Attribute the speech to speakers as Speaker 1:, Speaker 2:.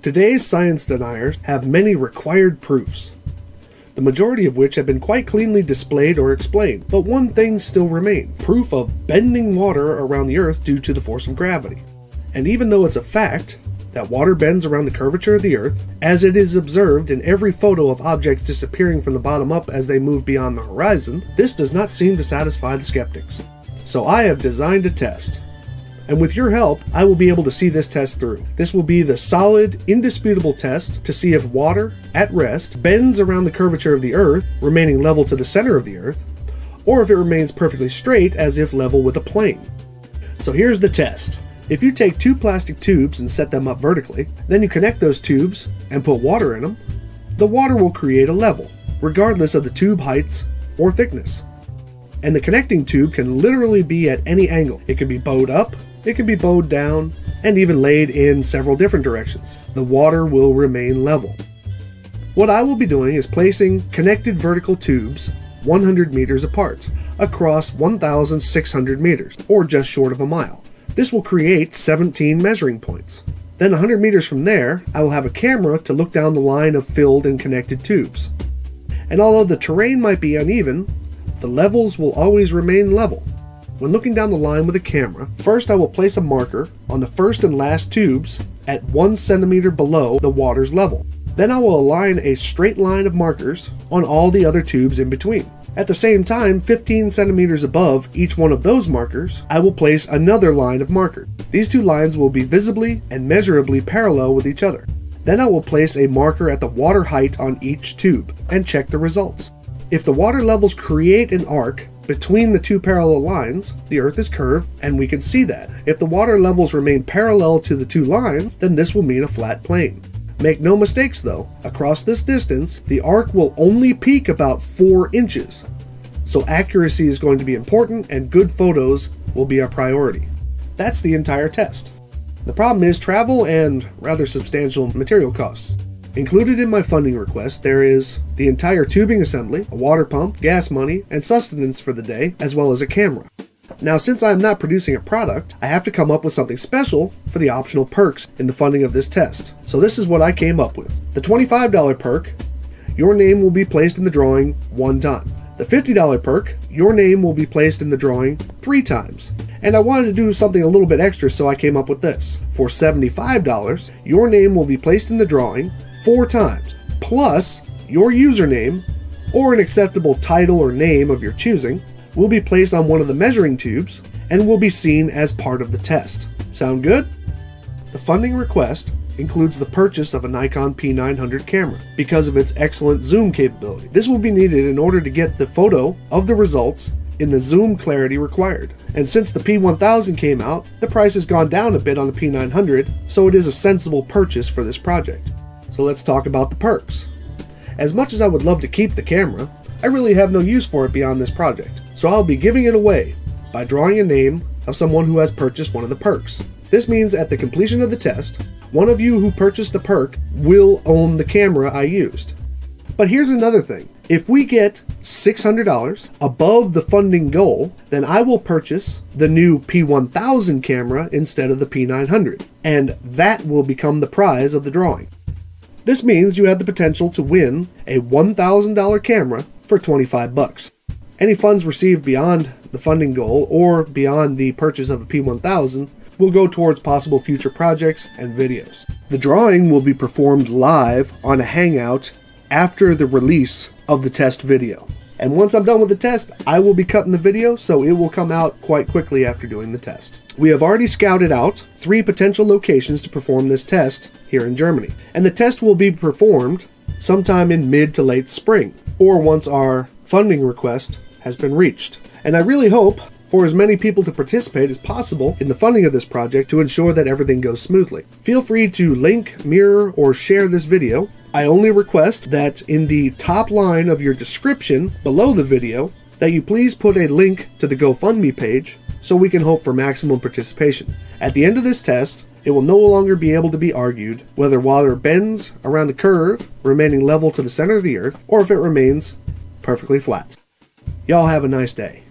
Speaker 1: Today's science deniers have many required proofs, the majority of which have been quite cleanly displayed or explained, but one thing still remains: proof of bending water around the Earth due to the force of gravity. And even though it's a fact that water bends around the curvature of the Earth, as it is observed in every photo of objects disappearing from the bottom up as they move beyond the horizon, this does not seem to satisfy the skeptics. So I have designed a test. And with your help, I will be able to see this test through. This will be the solid, indisputable test to see if water, at rest, bends around the curvature of the Earth, remaining level to the center of the Earth, or if it remains perfectly straight as if level with a plane. So here's the test. If you take two plastic tubes and set them up vertically, then you connect those tubes and put water in them, the water will create a level, regardless of the tube heights or thickness. And the connecting tube can literally be at any angle. It can be bowed up, it can be bowed down, and even laid in several different directions. The water will remain level. What I will be doing is placing connected vertical tubes 100 meters apart, across 1,600 meters, or just short of a mile. This will create 17 measuring points. Then 100 meters from there, I will have a camera to look down the line of filled and connected tubes. And although the terrain might be uneven, the levels will always remain level. When looking down the line with a camera, first I will place a marker on the first and last tubes at 1 centimeter below the water's level. Then I will align a straight line of markers on all the other tubes in between. At the same time, 15 centimeters above each one of those markers, I will place another line of markers. These two lines will be visibly and measurably parallel with each other. Then I will place a marker at the water height on each tube and check the results. If the water levels create an arc between the two parallel lines, the Earth is curved and we can see that. If the water levels remain parallel to the two lines, then this will mean a flat plane. Make no mistakes though, across this distance, the arc will only peak about 4 inches. So accuracy is going to be important and good photos will be our priority. That's the entire test. The problem is travel and rather substantial material costs. Included in my funding request, there is the entire tubing assembly, a water pump, gas money, and sustenance for the day, as well as a camera. Now, since I am not producing a product, I have to come up with something special for the optional perks in the funding of this test. So this is what I came up with. The $25 perk, your name will be placed in the drawing 1 time. The $50 perk, your name will be placed in the drawing 3 times. And I wanted to do something a little bit extra, so I came up with this. For $75, your name will be placed in the drawing 4 times, plus your username, or an acceptable title or name of your choosing, will be placed on one of the measuring tubes and will be seen as part of the test. Sound good? The funding request includes the purchase of a Nikon P900 camera because of its excellent zoom capability. This will be needed in order to get the photo of the results in the zoom clarity required. And since the P1000 came out, the price has gone down a bit on the P900, so it is a sensible purchase for this project. So let's talk about the perks. As much as I would love to keep the camera, I really have no use for it beyond this project. So I'll be giving it away by drawing a name of someone who has purchased one of the perks. This means at the completion of the test, one of you who purchased the perk will own the camera I used. But here's another thing. If we get $600 above the funding goal, then I will purchase the new P1000 camera instead of the P900, and that will become the prize of the drawing. This means you have the potential to win a $1,000 camera for $25. Any funds received beyond the funding goal or beyond the purchase of a P1000 will go towards possible future projects and videos. The drawing will be performed live on a Hangout after the release of the test video. And once I'm done with the test, I will be cutting the video, so it will come out quite quickly after doing the test. We have already scouted out 3 potential locations to perform this test here in Germany. And the test will be performed sometime in mid to late spring, or once our funding request has been reached. And I really hope for as many people to participate as possible in the funding of this project to ensure that everything goes smoothly. Feel free to link, mirror, or share this video. I only request that in the top line of your description below the video, that you please put a link to the GoFundMe page so we can hope for maximum participation. At the end of this test, it will no longer be able to be argued whether water bends around a curve, remaining level to the center of the Earth, or if it remains perfectly flat. Y'all have a nice day.